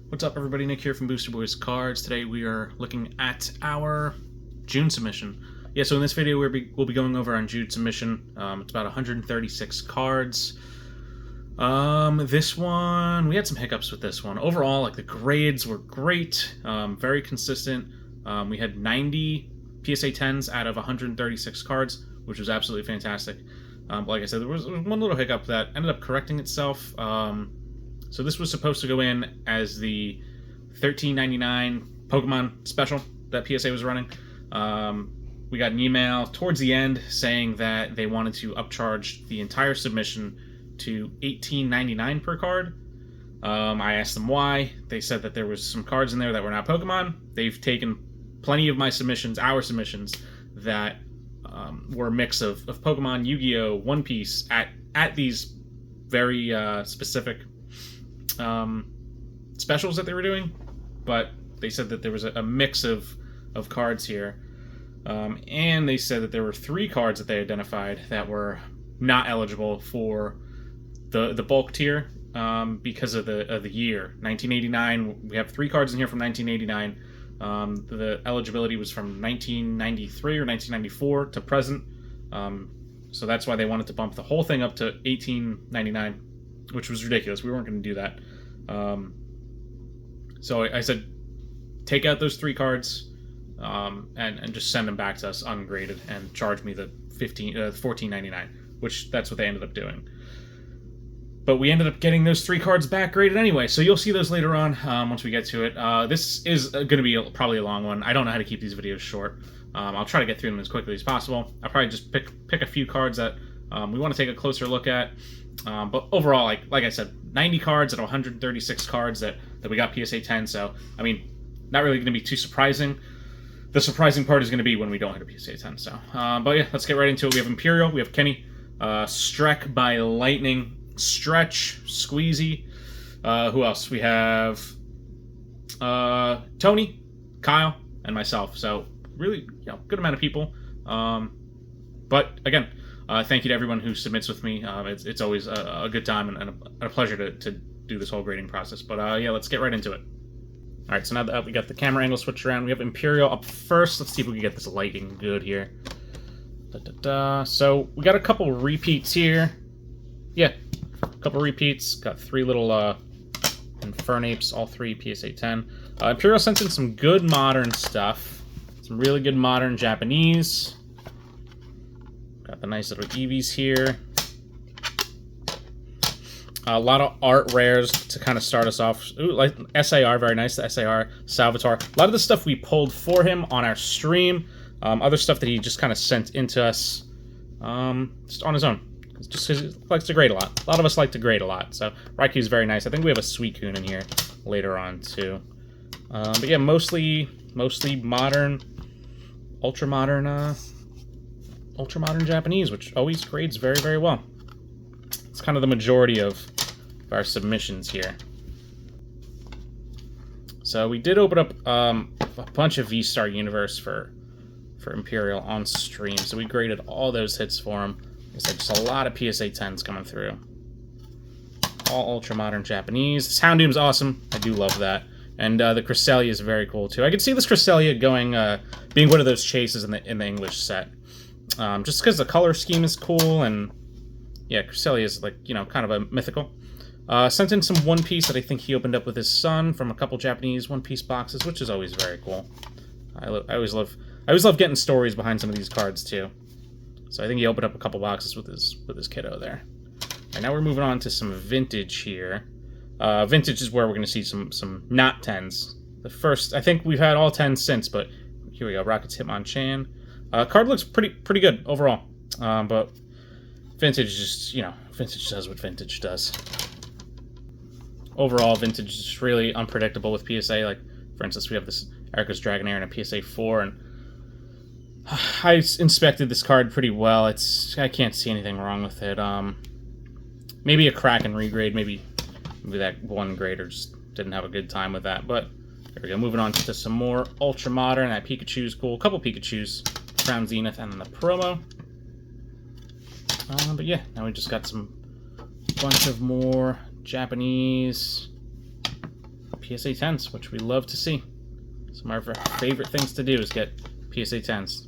What's up, everybody? Nick here from Booster Boys Cards. Today we are looking at our June submission. Yeah, so in this video we'll be going over on June submission. It's about 136 cards. This one, we had some hiccups with this one. Overall, like, the grades were great, very consistent. We had 90 PSA 10s out of 136 cards, which was absolutely fantastic. Like I said, there was one little hiccup that ended up correcting itself. So this was supposed to go in as the $13.99 Pokemon special that PSA was running. We got an email towards the end saying that they wanted to upcharge the entire submission to $18.99 per card. I asked them why. They said that there was some cards in there that were not Pokemon. They've taken plenty of my submissions, our submissions, that were a mix of Pokemon, Yu-Gi-Oh!, One Piece at these very specific specials that they were doing, but they said that there was a mix of cards here, and they said that there were 3 cards that they identified that were not eligible for the bulk tier because of the year 1989. We have 3 cards in here from 1989. The eligibility was from 1993 or 1994 to present, so that's why they wanted to bump the whole thing up to $18.99, which was ridiculous. We weren't going to do that. So I said, take out those 3 cards and just send them back to us ungraded and charge me the $14.99, which that's what they ended up doing. But we ended up getting those 3 cards back graded anyway, so you'll see those later on once we get to it. This is going to be probably a long one. I don't know how to keep these videos short. I'll try to get through them as quickly as possible. I'll probably just pick a few cards that we want to take a closer look at. But overall, like I said, 90 cards out of 136 cards that we got PSA 10, so, I mean, not really going to be too surprising. The surprising part is going to be when we don't hit a PSA 10, so. But yeah, let's get right into it. We have Imperial, we have Kenny, Strek by Lightning, Stretch, Squeezy, who else? We have Tony, Kyle, and myself, so really, good amount of people. But again, thank you to everyone who submits with me. It's always a good time and a pleasure to do this whole grading process. But yeah, let's get right into it. All right, so now that we got the camera angle switched around, we have Imperial up first. Let's see if we can get this lighting good here. So we got a couple repeats here. Yeah, a couple repeats. Got 3 little Infernapes, all 3 PSA 10. Imperial sent in some good modern stuff. Some really good modern Japanese. Got the nice little Eevees here. A lot of art rares to kind of start us off. Ooh, like SAR, very nice. The SAR, Salvatore. A lot of the stuff we pulled for him on our stream. Other stuff that he just kind of sent into us just on his own. Just because he likes to grade a lot. A lot of us like to grade a lot. So Raiku's very nice. I think we have a Suicune in here later on too. But yeah, mostly modern, ultra modern Japanese, which always grades very, very well. It's kind of the majority of our submissions here. So we did open up a bunch of V-Star Universe for Imperial on stream, so we graded all those hits for him. Like I said, just a lot of PSA 10s coming through. All ultra modern Japanese. This Houndoom's awesome. I do love that. And the Cresselia is very cool too. I could see this Cresselia going, being one of those chases in the English set. Just because the color scheme is cool, and yeah, Cresselia is, like, kind of a mythical. Sent in some One Piece that I think he opened up with his son from a couple Japanese One Piece boxes, which is always very cool. I always love getting stories behind some of these cards too. So I think he opened up a couple boxes with his kiddo there. And now we're moving on to some vintage here. Vintage is where we're going to see some not 10s. The first, I think we've had all 10s since, but here we go. Rocket's Hitmonchan. Card looks pretty good overall, but vintage just, vintage does what vintage does. Overall, vintage is just really unpredictable with PSA. Like, for instance, we have this Erica's Dragonair in a PSA 4, and I inspected this card pretty well. I can't see anything wrong with it. Maybe a crack and regrade, maybe that one grader just didn't have a good time with that, but there we go. Moving on to some more ultra modern. That Pikachu's cool. A couple Pikachus. Crown Zenith and then the promo. But yeah, now we just got bunch of more Japanese PSA 10s, which we love to see. Some of our favorite things to do is get PSA 10s.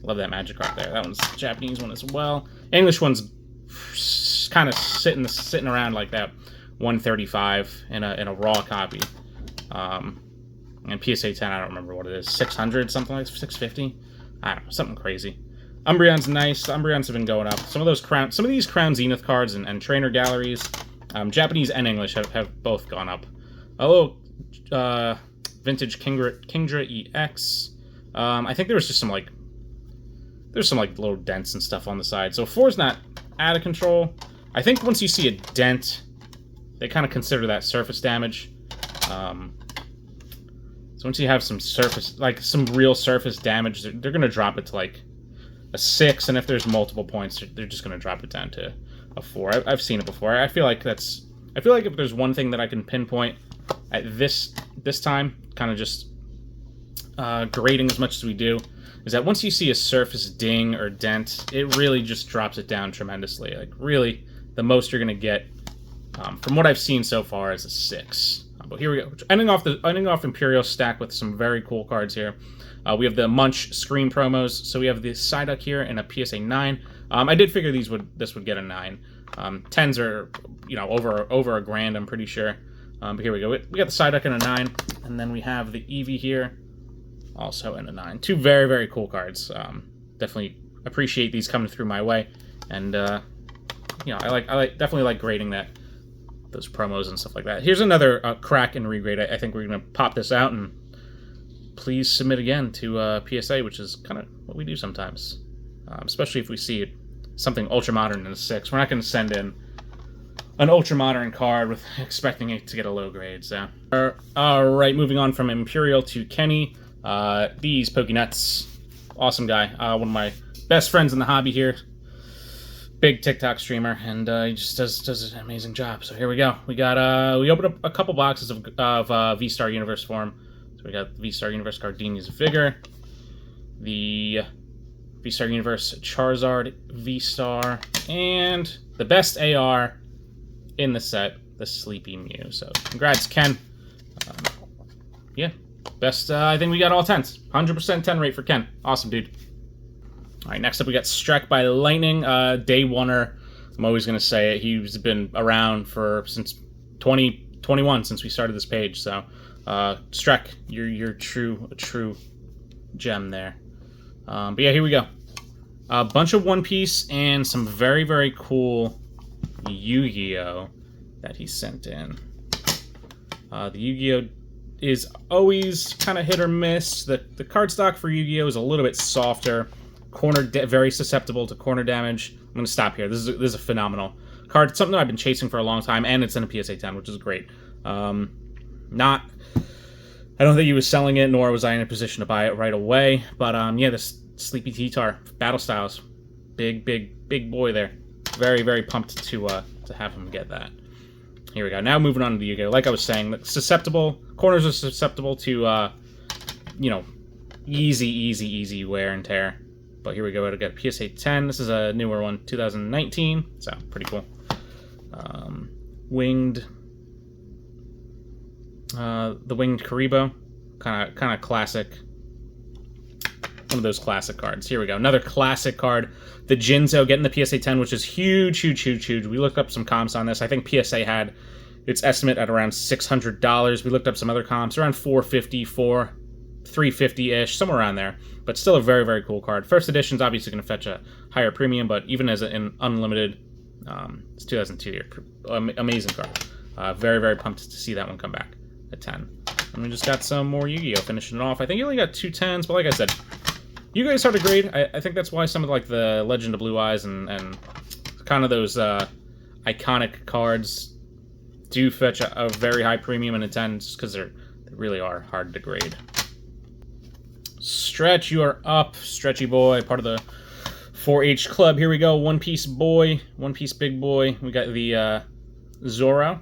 Love that magic art there. That one's a Japanese one as well. English one's kind of sitting around like that 135 in a raw copy. And PSA 10, I don't remember what it is, 600, something like 650. I don't know, something crazy. Umbreon's nice. The Umbreons have been going up. Some of these Crown Zenith cards and Trainer Galleries, Japanese and English have both gone up. A little vintage Kingdra EX. I think there was just some little dents and stuff on the side. So 4's not out of control. I think once you see a dent, they kind of consider that surface damage. So once you have some real surface damage, they're going to drop it to like a 6, and if there's multiple points, they're just going to drop it down to a 4. I've seen it before. I feel like if there's one thing that I can pinpoint at this time, kind of just grading as much as we do, is that once you see a surface ding or dent, it really just drops it down tremendously. Like, really, the most you're going to get, from what I've seen so far, is a 6. But here we go. Ending off Imperial stack with some very cool cards here. We have the Munch Screen promos. So we have the Psyduck here and a PSA 9. I did figure this would get a 9. 10s are, over a grand, I'm pretty sure. But here we go. We got the Psyduck and a 9, and then we have the Eevee here, also in a 9. Two very, very cool cards. Definitely appreciate these coming through my way, and I definitely like grading those promos and stuff like that. Here's another crack and regrade. I think we're gonna pop this out, and please submit again to PSA, which is kind of what we do sometimes, especially if we see something ultra modern in a 6. We're not gonna send in an ultra modern card with expecting it to get a low grade. So, all right, moving on from Imperial to Kenny. These Pokenuts, awesome guy. One of my best friends in the hobby here. Big TikTok streamer, and he just does an amazing job. So here we go. We opened up a couple boxes of V-Star Universe form. So we got the V-Star Universe Gardenia's Vigor, the V-Star Universe Charizard V-Star, and the best AR in the set, the Sleepy Mew. So congrats, Ken. Yeah, best. I think we got all 10s. 100% 10 rate for Ken. Awesome, dude. All right, next up we got Struck by Lightning, day oneer. I'm always going to say it. He's been around since 2021, since we started this page. So, Struck, you're a true gem there. But yeah, here we go. A bunch of One Piece and some very, very cool Yu-Gi-Oh! That he sent in. The Yu-Gi-Oh! Is always kind of hit or miss. The cardstock for Yu-Gi-Oh! Is a little bit softer. Very susceptible to corner damage. I'm going to stop here. This is a phenomenal card. Something that I've been chasing for a long time, and it's in a PSA 10, which is great. I don't think he was selling it, nor was I in a position to buy it right away. But yeah, this Sleepy T-Tar, Battle Styles, big boy there. Very, very pumped to have him get that. Here we go. Now moving on to the Yu-Gi-Oh! Like I was saying, corners are susceptible to easy wear and tear. But here we go. We got a PSA 10. This is a newer one, 2019. So pretty cool. Winged, the Winged Karibo, kind of classic. One of those classic cards. Here we go. Another classic card. The Jinzo getting the PSA 10, which is huge. We looked up some comps on this. I think PSA had its estimate at around $600. We looked up some other comps, around $450, $350-ish, somewhere around there. But still a very, very cool card. First edition's obviously going to fetch a higher premium, but even as an unlimited, it's 2002 here. Amazing card. Very, very pumped to see that one come back at 10. And we just got some more Yu-Gi-Oh! Finishing it off. I think you only got 2 10s, but like I said, you guys hard to grade. I think that's why some of the Legend of Blue Eyes and kind of those iconic cards do fetch a very high premium in a 10, just because they really are hard to grade. Stretch, you are up. Stretchy boy, part of the 4-H club. Here we go. One Piece boy. One Piece big boy. We got the Zoro,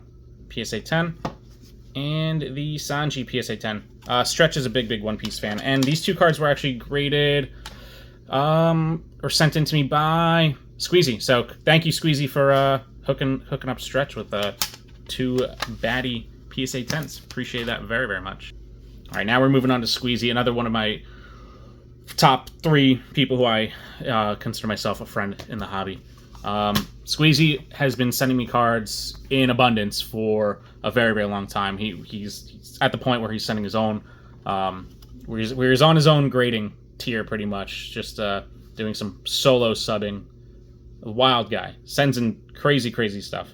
PSA 10. And the Sanji, PSA 10. Stretch is a big One Piece fan. And these two cards were actually graded, or sent in to me by Squeezy. So thank you, Squeezy, for hooking up Stretch with 2 baddie PSA 10s. Appreciate that very, very much. All right, now we're moving on to Squeezy, another one of my top 3 people who I consider myself a friend in the hobby. Squeezy has been sending me cards in abundance for a very, very long time. He's at the point where he's sending his own, where he's on his own grading tier pretty much, just doing some solo subbing. A wild guy. Sends in crazy, crazy stuff.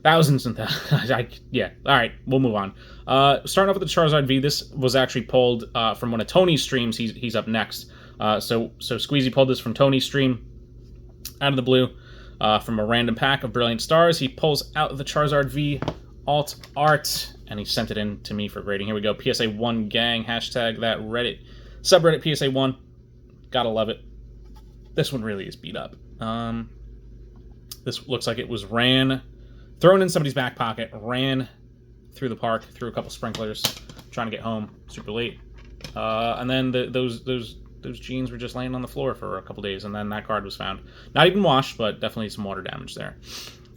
Thousands and thousands. Yeah. All right, we'll move on. Starting off with the Charizard V. This was actually pulled from one of Tony's streams. He's up next. So Squeezy pulled this from Tony's stream out of the blue from a random pack of Brilliant Stars. He pulls out the Charizard V alt art, and he sent it in to me for grading. Here we go. PSA 1 gang. Hashtag that Reddit. Subreddit PSA 1. Gotta love it. This one really is beat up. This looks like it was thrown in somebody's back pocket, ran through the park, through a couple sprinklers, trying to get home super late. And then those jeans were just laying on the floor for a couple days, and then that card was found. Not even washed, but definitely some water damage there.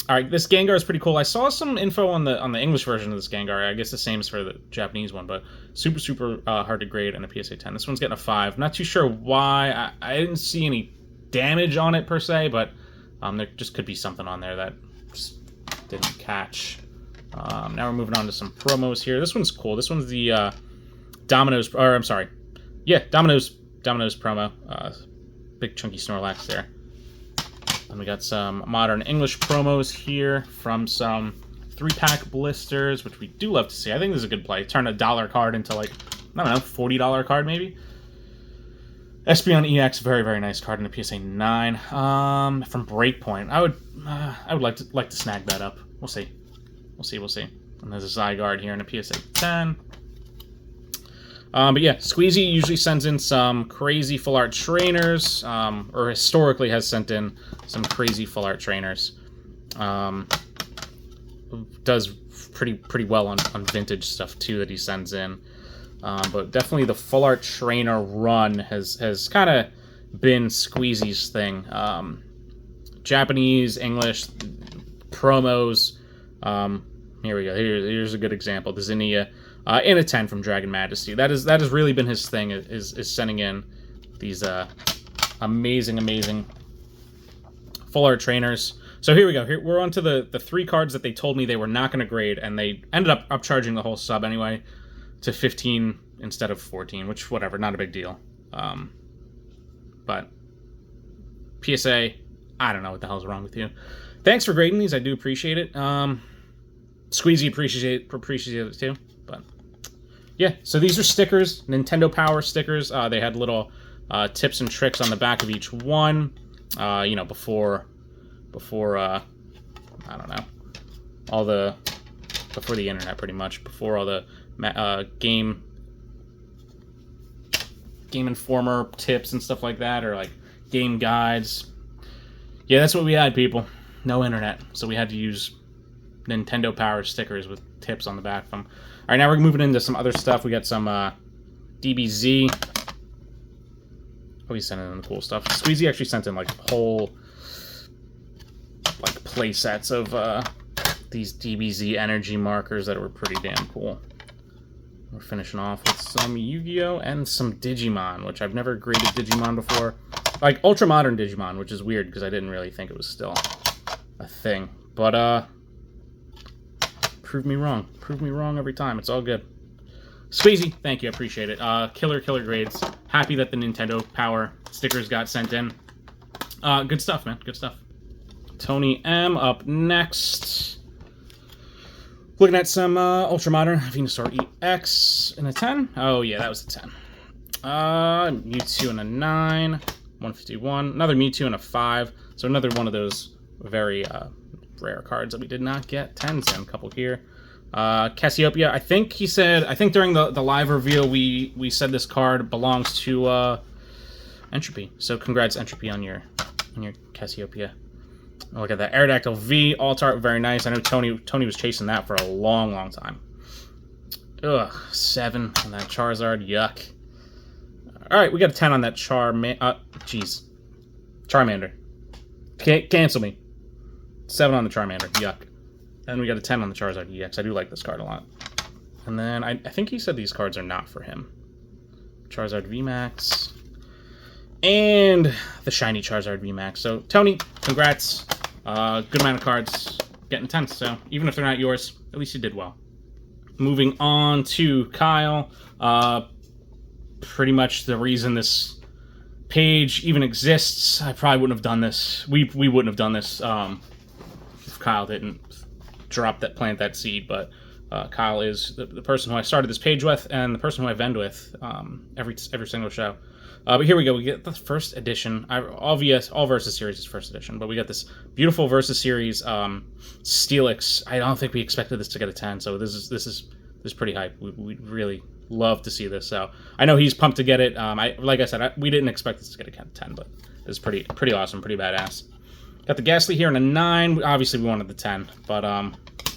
All right, this Gengar is pretty cool. I saw some info on the English version of this Gengar. I guess the same as for the Japanese one, but super, super hard to grade in a PSA 10. This one's getting a 5. Not too sure why. I didn't see any damage on it per se, but there just could be something on there that just didn't catch. Now we're moving on to some promos here. This one's cool. This one's the Domino's, or I'm sorry, yeah, Domino's promo. Big chunky Snorlax there. And we got some modern English promos here from some 3-pack blisters, which we do love to see. I think this is a good play. Turn a $1 card into, like, I don't know, $40 card maybe. Espeon EX, very, very nice card in the PSA 9. From Breakpoint, I would like to snag that up. We'll see. And there's a Zygarde here in a PSA 10. But yeah, Squeezy usually sends in some crazy full art trainers, or historically has sent in some crazy full art trainers. Does pretty well on vintage stuff too that he sends in. But definitely the full art trainer run has kind of been Squeezy's thing. Japanese, English promos. Here we go. Here's a good example. The Zinnia in a 10 from Dragon Majesty. That has really been his thing. Is sending in these amazing full art trainers. So here we go. Here we're on to the 3 cards that they told me they were not going to grade, and they ended up upcharging the whole sub anyway to 15 instead of 14, which, whatever, not a big deal. But PSA, I don't know what the hell's wrong with you. Thanks for grading these. I do appreciate it. Squeezy appreciate it too. But yeah, so these are stickers, Nintendo Power stickers. They had little tips and tricks on the back of each one. You know, before I don't know, before the internet, pretty much, before all the Game Informer tips and stuff like that, or like game guides. Yeah, that's what we had, people. No internet, so we had to use Nintendo Power stickers with tips on the back of them. All right, now we're moving into some other stuff. We got some DBZ. Oh, he's sending in the cool stuff. Squeezy actually sent in like whole like play sets of these DBZ energy markers that were pretty damn cool. We're finishing off with some Yu-Gi-Oh! And some Digimon, which I've never graded Digimon before. Like, ultra modern Digimon, which is weird because I didn't really think it was still a thing. But, prove me wrong. Prove me wrong every time. It's all good. Squeezy, thank you. I appreciate it. Killer grades. Happy that the Nintendo Power stickers got sent in. Good stuff, man. Good stuff. Tony M up next. Looking at some Ultra Modern Venusaur EX in a 10. Oh, yeah, that was a 10. Mewtwo in a 9. 151. Another Mewtwo in a 5. So another one of those very rare cards that we did not get 10s in. A couple here. Cassiopeia, I think he said, I think during the live reveal we said this card belongs to Entropy. So congrats, Entropy, on your Cassiopeia. Oh, look at that. Aerodactyl V, alt art, very nice. I know Tony was chasing that for a long time. Ugh, 7 on that Charizard, yuck. Alright, we got a 10 on that Charmander. Cancel me. 7 on the Charmander, yuck. And we got a 10 on the Charizard EX. I do like this card a lot. And then I think he said these cards are not for him. Charizard VMAX. And the shiny Charizard VMAX. So, Tony, congrats. Good amount of cards. Getting 10, so even if they're not yours, at least you did well. Moving on to Kyle. Pretty much the reason this page even exists, I probably wouldn't have done this. We wouldn't have done this if Kyle didn't plant that seed, but Kyle is the person who I started this page with and the person who I end with every single show. But here we go. We get the first edition. All Versus Series is first edition, but we got this beautiful Versus Series Steelix. I don't think we expected this to get a 10, so this is pretty hype. We really love to see this. So I know he's pumped to get it. Like I said, we didn't expect this to get a 10, but it's pretty awesome, pretty badass. Got the Ghastly here in a 9. Obviously, we wanted the 10, but I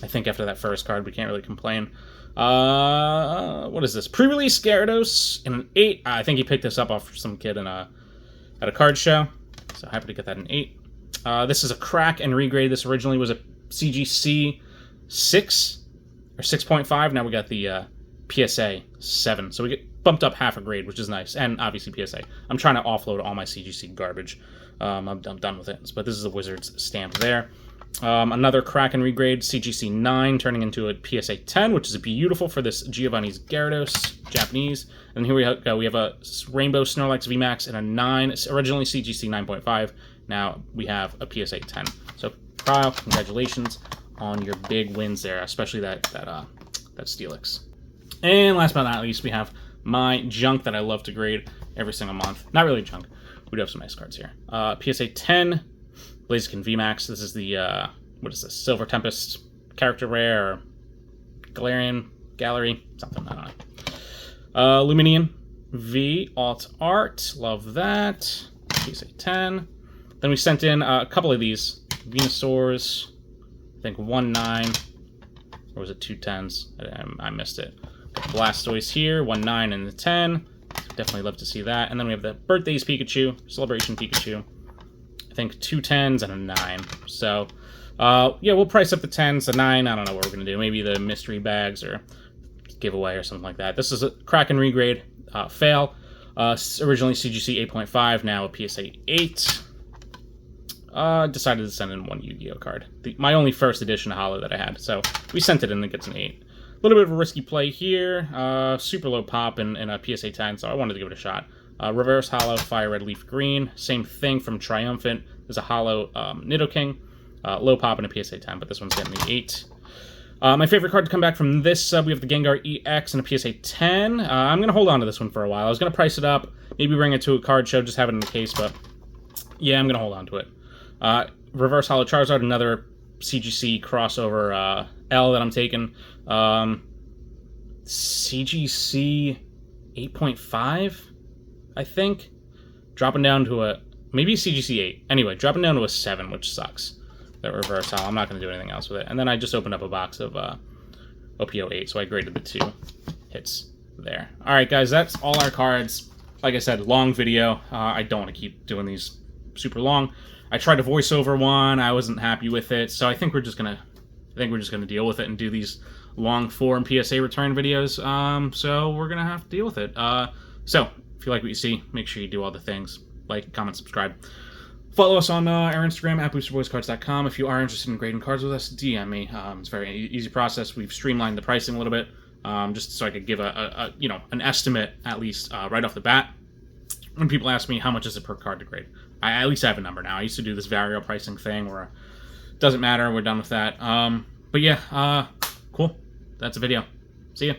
think after that first card, we can't really complain. What is this? Pre-release Gyarados in an 8. I think he picked this up off some kid at a card show. So happy to get that in 8. This is a crack and regrade. This originally was a CGC 6 or 6.5. Now we got the PSA 7. So we get bumped up half a grade, which is nice. And obviously PSA. I'm trying to offload all my CGC garbage. I'm done with it. But this is a Wizards stamp there. Another crack and regrade, CGC 9, turning into a PSA 10, which is beautiful for this Giovanni's Gyarados, Japanese. And here we go. We have a Rainbow Snorlax VMAX and a 9, originally CGC 9.5. Now we have a PSA 10. So, Kyle, congratulations on your big wins there, especially that Steelix. And last but not least, we have my junk that I love to grade every single month. Not really junk. We do have some nice cards here. PSA 10. Blaziken VMAX. This is the, what is this? Silver Tempest character rare, or Gallery, something, I don't know. Luminian V, Alt Art, love that. PSA 10. Then we sent in a couple of these. Venusaurs, I think 1/9, or was it 2 10s? I missed it. Got Blastoise here, 1/9 and the 10. Definitely love to see that. And then we have the Birthdays Pikachu, Celebration Pikachu. I think 2 10s and a 9. So, yeah, we'll price up the 10s, the 9. I don't know what we're going to do. Maybe the mystery bags or giveaway or something like that. This is a crack and regrade fail. Originally CGC 8.5, now a PSA 8. Decided to send in one Yu-Gi-Oh card. My only first edition holo that I had. So we sent it in, it gets an 8. A little bit of a risky play here. Super low pop in a PSA 10, so I wanted to give it a shot. Reverse Holo, Fire Red Leaf Green. Same thing from Triumphant. There's a Holo Nidoking. Low pop in a PSA 10, but this one's getting the 8. My favorite card to come back from this sub, we have the Gengar EX and a PSA 10. I'm going to hold on to this one for a while. I was going to price it up, maybe bring it to a card show, just have it in the case, but yeah, I'm going to hold on to it. Reverse Holo Charizard, another CGC crossover L that I'm taking. CGC 8.5, I think. Dropping down to a... maybe CGC 8. Anyway, dropping down to a 7, which sucks. That reverse holo. I'm not going to do anything else with it. And then I just opened up a box of OPO 8, so I graded the 2 hits there. Alright, guys, that's all our cards. Like I said, long video. I don't want to keep doing these super long. I tried to voice over one. I wasn't happy with it, so I think we're just gonna deal with it and do these long form PSA return videos. So we're gonna have to deal with it. So if you like what you see, make sure you do all the things: like, comment, subscribe. Follow us on our Instagram at boosterboyscards.com. If you are interested in grading cards with us, DM me. It's a very easy process. We've streamlined the pricing a little bit, just so I could give an estimate at least right off the bat. When people ask me how much is it per card to grade, I at least have a number now. I used to do this variable pricing thing where it doesn't matter. We're done with that. But yeah, cool. That's a video. See ya.